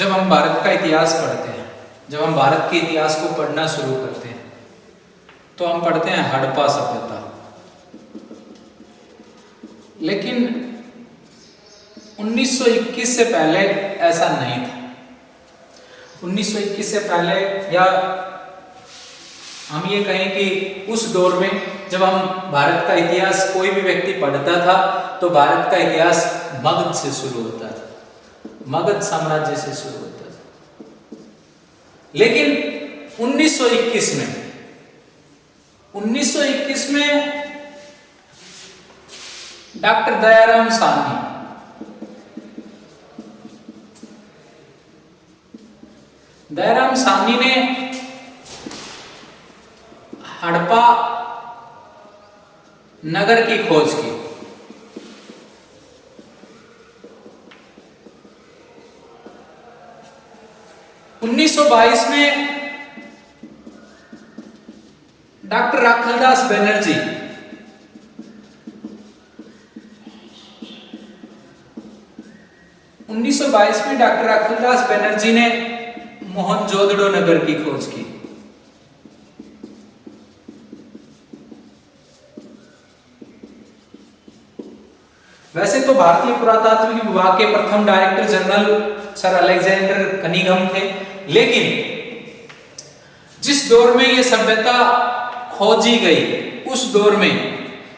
जब हम भारत का इतिहास पढ़ते हैं, जब हम भारत के इतिहास को पढ़ना शुरू करते हैं तो हम पढ़ते हैं हड़प्पा सभ्यता। लेकिन 1921 से पहले ऐसा नहीं था। 1921 से पहले, या हम ये कहें कि उस दौर में जब हम भारत का इतिहास कोई भी व्यक्ति पढ़ता था तो भारत का इतिहास मगध से शुरू होता था, मगध साम्राज्य से शुरू होता था। लेकिन 1921 में डॉक्टर दयाराम साहनी ने हड़प्पा नगर की खोज की। उन्नीस सौ 22 में डॉक्टर राखलदास बनर्जी डॉक्टर राखलदास बनर्जी ने मोहनजोदड़ो नगर की खोज की। वैसे तो भारतीय पुरातात्विक विभाग के प्रथम director general sir Alexander Cunningham थे, लेकिन जिस दौर में यह सभ्यता खोजी गई उस दौर में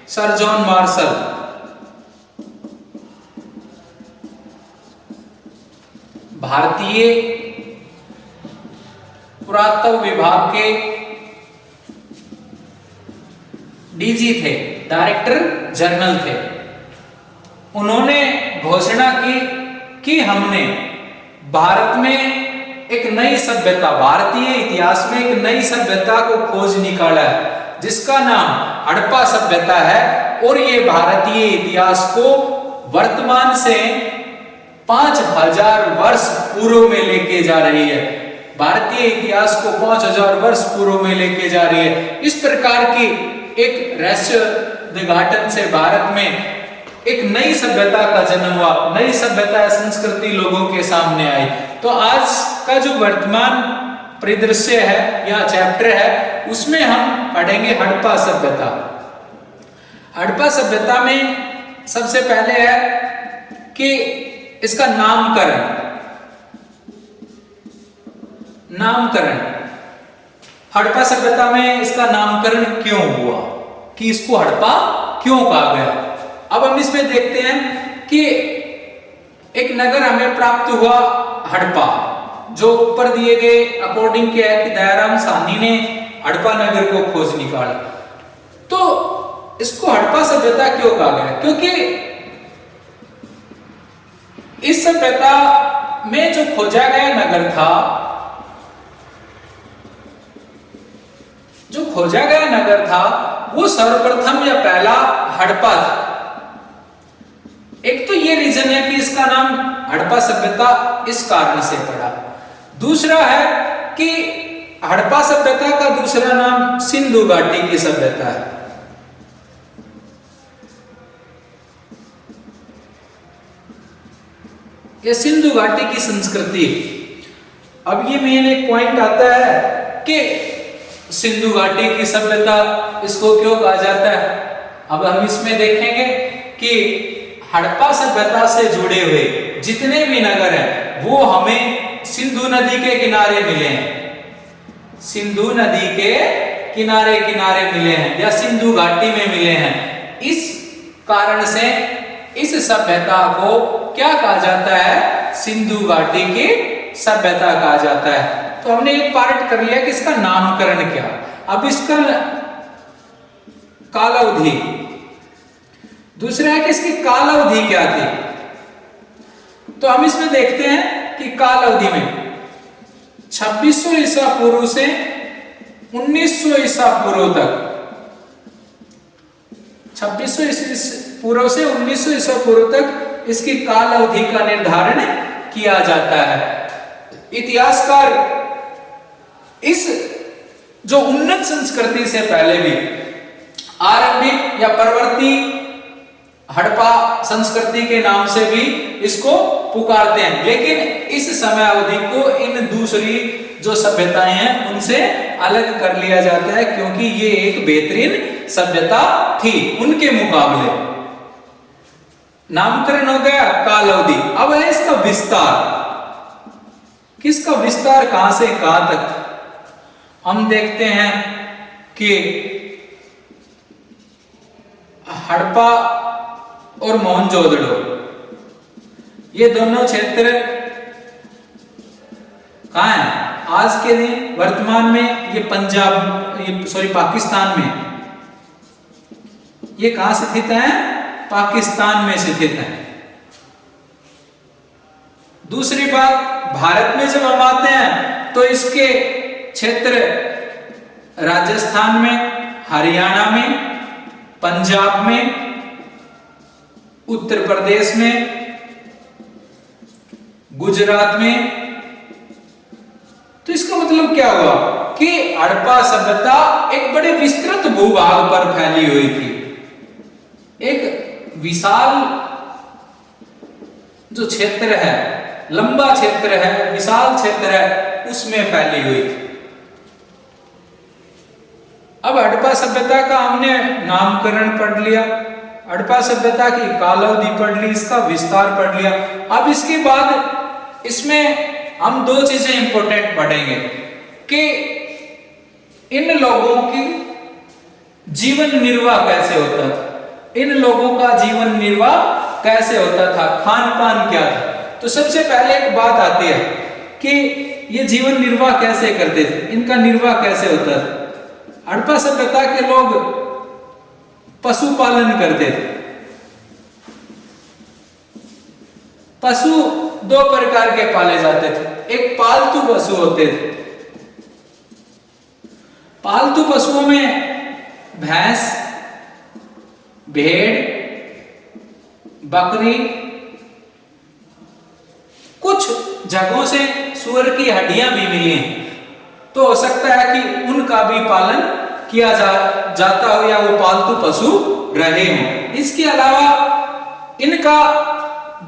सर जॉन मार्शल, भारतीय पुरातत्व विभाग के डीजी थे, डायरेक्टर जनरल थे। उन्होंने घोषणा की कि हमने भारत में एक नई सभ्यता, भारतीय इतिहास में एक नई सभ्यता को खोज निकाला है जिसका नाम हड़प्पा सभ्यता है, और ये भारतीय इतिहास को वर्तमान से 5000 वर्ष पूर्व में लेके जा रही है। भारतीय इतिहास को 5000 वर्ष पूर्व में लेके जा रही है। इस प्रकार की एक रहस्य उद्घाटन से भारत में एक नई सभ्यता का जन्म हुआ, नई सभ्यता संस्कृति लोगों के सामने आई। तो आज का जो वर्तमान परिदृश्य है या चैप्टर है उसमें हम पढ़ेंगे हड़प्पा सभ्यता। हड़प्पा सभ्यता में सबसे पहले है कि इसका नामकरण। हड़प्पा सभ्यता में इसका नामकरण क्यों हुआ, कि इसको हड़प्पा क्यों कहा गया। अब हम इसमें देखते हैं कि एक नगर हमें प्राप्त हुआ हड़प्पा, जो ऊपर दिए गए अकॉर्डिंग क्या है कि दयाराम साहनी ने हड़प्पा नगर को खोज निकाला। तो इसको हड़प्पा सभ्यता क्यों कहा गया, क्योंकि इस सभ्यता में जो खोजा गया नगर था, वो सर्वप्रथम या पहला हड़प्पा था। एक तो ये रीजन है कि इसका नाम हड़प्पा सभ्यता इस कारण से पड़ा। दूसरा है कि हड़प्पा सभ्यता का दूसरा नाम सिंधु घाटी की सभ्यता है। यह सिंधु घाटी की संस्कृति। अब ये मेन एक पॉइंट आता है कि सिंधु घाटी की सभ्यता इसको क्यों कहा जाता है। अब हम इसमें देखेंगे कि हड़प्पा सभ्यता से जुड़े हुए जितने भी नगर हैं वो हमें सिंधु नदी के किनारे मिले हैं, सिंधु नदी के किनारे मिले हैं या सिंधु घाटी में मिले हैं। इस कारण से इस सभ्यता को क्या कहा जाता है, सिंधु घाटी की सभ्यता कहा जाता है। तो हमने एक पार्ट कर लिया कि इसका नामकरण क्या। अब इसका कालावधि, दूसरा है कि इसकी कालावधि क्या थी। तो हम इसमें देखते हैं कि कालावधि में 2600 ईसा पूर्व से 1900 ईसा पूर्व तक, 2600 ईसा पूर्व से 1900 ईसा पूर्व तक इसकी कालावधि का निर्धारण किया जाता है। इतिहासकार इस जो उन्नत संस्कृति से पहले भी आरंभिक या परवर्ती हड़प्पा संस्कृति के नाम से भी इसको पुकारते हैं। लेकिन इस समय अवधि को इन दूसरी जो सभ्यताएं हैं उनसे अलग कर लिया जाता है, क्योंकि ये एक बेहतरीन सभ्यता थी उनके मुकाबले। नामकरण हो गया काल अवधि। अब है इसका विस्तार। किसका विस्तार कहां से कहां तक? हम देखते हैं कि हड़प्पा और मोहनजोदड़ो ये दोनों क्षेत्र कहां है आज के दिन? वर्तमान में ये पाकिस्तान में। ये कहां स्थित है? पाकिस्तान में स्थित है। दूसरी बात, भारत में जब हम आते हैं तो इसके क्षेत्र राजस्थान में, हरियाणा में, पंजाब में, उत्तर प्रदेश में, गुजरात में। तो इसका मतलब क्या हुआ कि हड़प्पा सभ्यता एक बड़े विस्तृत भूभाग पर फैली हुई थी। एक विशाल जो क्षेत्र है, लंबा क्षेत्र है, विशाल क्षेत्र है, उसमें फैली हुई थी। अब हड़प्पा सभ्यता का हमने नामकरण पढ़ लिया, हड़प्पा सभ्यता की काल अवधि पढ़ ली, इसका विस्तार पढ़ लिया। अब इसके बाद इसमें हम दो चीजें इंपॉर्टेंट पढ़ेंगे कि इन लोगों की जीवन निर्वाह कैसे होता था, इन लोगों का जीवन निर्वाह कैसे होता था, खान पान क्या था। तो सबसे पहले एक बात आती है कि ये जीवन निर्वाह कैसे करते थे, इनका निर्वाह कैसे होता था। हड़प्पा सभ्यता के लोग पशुपालन करते थे। पशु दो प्रकार के पाले जाते थे, एक पालतू पशु होते थे। पालतू पशुओं में भैंस, भेड़, बकरी, कुछ जगहों से सूअर की हड्डियां भी मिली हैं, तो हो सकता है कि उनका भी पालन किया जाता हो या वो पालतू पशु रहे हों। इसके अलावा इनका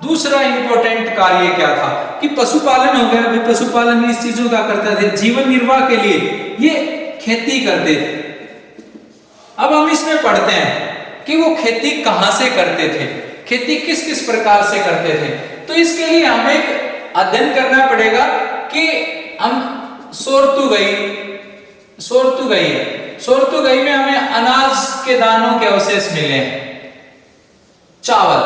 दूसरा इंपॉर्टेंट कार्य क्या था कि पशुपालन हो गया। भाई पशुपालन इस चीजों का करते थे, जीवन निर्वाह के लिए ये खेती करते थे। अब हम इसमें पढ़ते हैं कि वो खेती कहां से करते थे, खेती किस किस प्रकार से करते थे। तो इसके लिए हमें एक अध्ययन करना पड़ेगा कि हम सोरतुगई में हमें अनाज के दानों के अवशेष मिले हैं, चावल।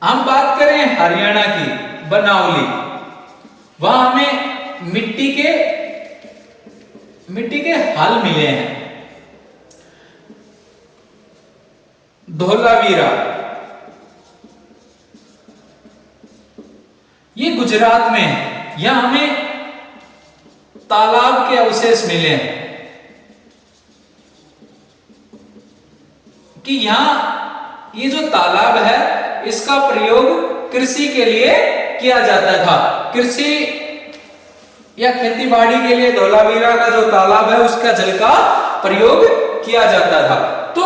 हम बात करें हरियाणा की, बनावली, वहां हमें मिट्टी के हल मिले हैं। धोलावीरा ये गुजरात में है, यहां हमें तालाब के अवशेष मिले हैं कि यहां ये जो तालाब है इसका प्रयोग कृषि के लिए किया जाता था। कृषि या खेती बाड़ी के लिए धोलावीरा का जो तालाब है उसका जल का प्रयोग किया जाता था। तो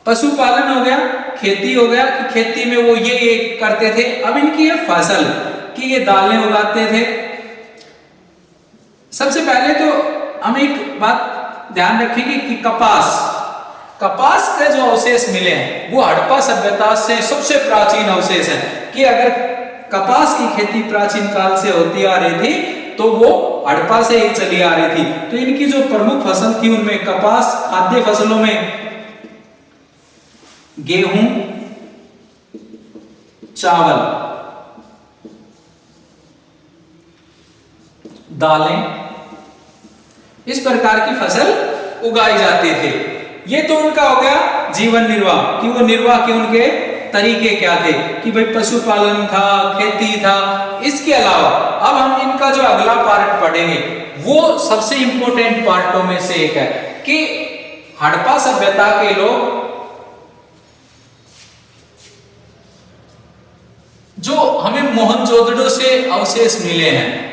पशुपालन हो गया, खेती हो गया कि खेती में वो ये करते थे। अब इनकी ये फसल कि ये दालें उगाते थे। सबसे पहले तो हम एक बात ध्यान रखेंगे कि कपास के जो अवशेष मिले हैं वो हड़प्पा सभ्यता से सबसे प्राचीन अवशेष है कि अगर कपास की खेती प्राचीन काल से होती आ रही थी तो वो हड़प्पा से ही चली आ रही थी। तो इनकी जो प्रमुख फसल थी उनमें कपास, खाद्य फसलों में गेहूं, चावल, दालें, इस प्रकार की फसल उगाई जाती थी। ये तो उनका हो गया जीवन निर्वाह कि वो निर्वाह के उनके तरीके क्या थे कि भाई पशुपालन था, खेती था। इसके अलावा अब हम इनका जो अगला पार्ट पढ़ेंगे वो सबसे इंपॉर्टेंट पार्टों में से एक है कि हड़प्पा सभ्यता के लोग जो हमें मोहनजोदड़ो से अवशेष मिले हैं,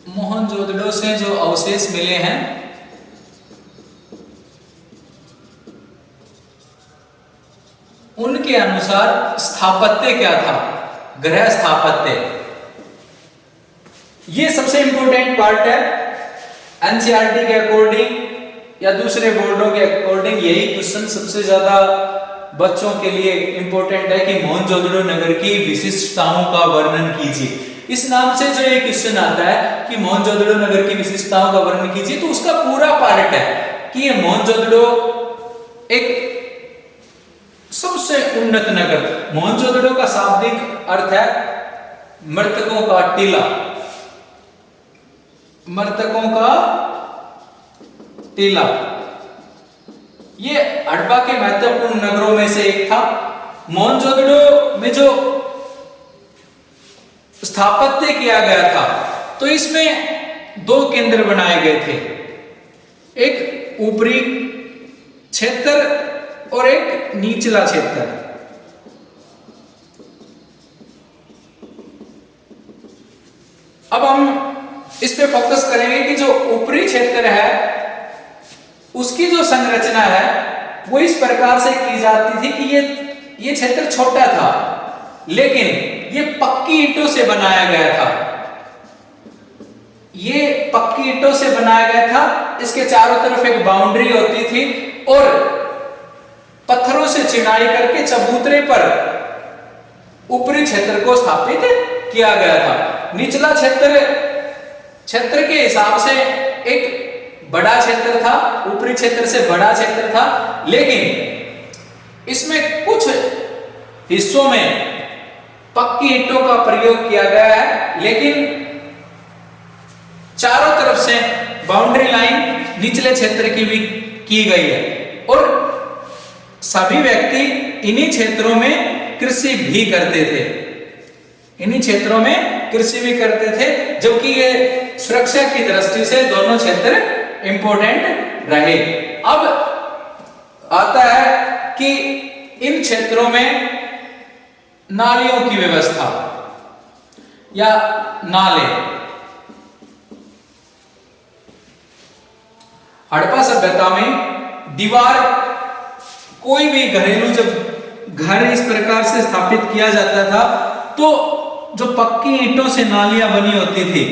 मोहनजोदड़ो से जो अवशेष मिले हैं उनके अनुसार स्थापत्य क्या था, गृह स्थापत्य। ये सबसे इंपॉर्टेंट पार्ट है। एनसीईआरटी के अकॉर्डिंग या दूसरे बोर्डों के अकॉर्डिंग यही क्वेश्चन सबसे ज्यादा बच्चों के लिए इंपॉर्टेंट है कि मोहनजोदड़ो नगर की विशिष्टताओं का वर्णन कीजिए। इस नाम से जो ये क्वेश्चन आता है कि मोहनजोदड़ो नगर की विशेषताओं का वर्णन कीजिए, तो उसका पूरा पार्ट है कि ये मोहनजोदड़ो एक सबसे उन्नत नगर। मोहनजोदड़ो का शाब्दिक अर्थ है मृतकों का टीला, मृतकों का टीला। ये हड़प्पा के महत्वपूर्ण नगरों में से एक था। मोहनजोदड़ो में जो स्थापत्य किया गया था, तो इसमें दो केंद्र बनाए गए थे, एक ऊपरी क्षेत्र और एक निचला क्षेत्र। अब हम इस पे फोकस करेंगे कि जो ऊपरी क्षेत्र है उसकी जो संरचना है वो इस प्रकार से की जाती थी कि ये क्षेत्र छोटा था, लेकिन ये पक्की ईंटों से बनाया गया था। ये पक्की ईंटों से बनाया गया था। इसके चारों तरफ एक बाउंड्री होती थी और पत्थरों से चिनाई करके चबूतरे पर ऊपरी क्षेत्र को स्थापित किया गया था। निचला क्षेत्र के हिसाब से एक बड़ा क्षेत्र था, ऊपरी क्षेत्र से बड़ा क्षेत्र था, लेकिन इसमें कुछ हिस्सों में पक्की ईंटों का प्रयोग किया गया है, लेकिन चारों तरफ से बाउंड्री लाइन निचले क्षेत्र की भी की गई है और सभी व्यक्ति इन्हीं क्षेत्रों में कृषि भी करते थे। इन्हीं क्षेत्रों में कृषि भी करते थे, जबकि ये सुरक्षा की दृष्टि से दोनों क्षेत्र इंपॉर्टेंट रहे। अब आता है कि इन क्षेत्रों में नालियों की व्यवस्था या नाले। हड़प्पा सभ्यता में दीवार, कोई भी घरेलू जब घर इस प्रकार से स्थापित किया जाता था तो जो पक्की ईंटों से नालियां बनी होती थी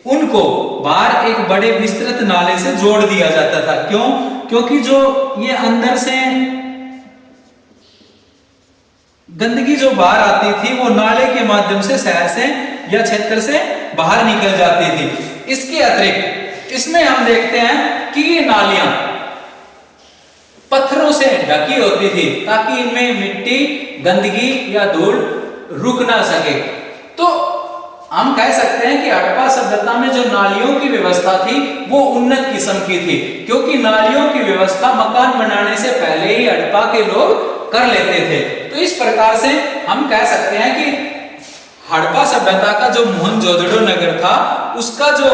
उनको बाहर एक बड़े विस्तृत नाले से जोड़ दिया जाता था। क्यों? क्योंकि जो ये अंदर से गंदगी जो बाहर आती थी वो नाले के माध्यम से शहर से या क्षेत्र से बाहर निकल जाती थी। इसके अतिरिक्त इसमें हम देखते हैं कि ये नालियां पत्थरों से ढकी होती थी ताकि इनमें मिट्टी, गंदगी या धूल रुक ना सके। तो हम कह सकते हैं कि हड़प्पा सभ्यता में जो नालियों की व्यवस्था थी वो उन्नत किस्म की थी, क्योंकि नालियों की व्यवस्था मकान बनाने से पहले ही हड़प्पा के लोग कर लेते थे। तो इस प्रकार से हम कह सकते हैं कि हड़प्पा सभ्यता का जो मोहनजोदड़ो नगर था उसका जो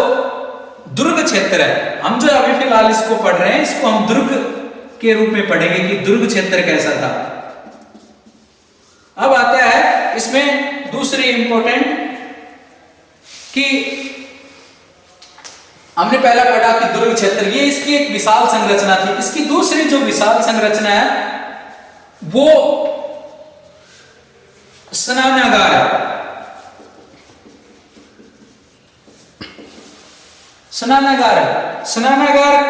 दुर्ग क्षेत्र है, हम जो अभी फिलहाल इसको पढ़ रहे हैं इसको हम दुर्ग के रूप में पढ़ेंगे कि दुर्ग क्षेत्र कैसा था। अब आता है इसमें दूसरी इंपॉर्टेंट कि हमने पहला पढ़ा कि दुर्ग क्षेत्र ये इसकी एक विशाल संरचना थी। इसकी दूसरी जो विशाल संरचना है वो स्नानागार है। स्नानागार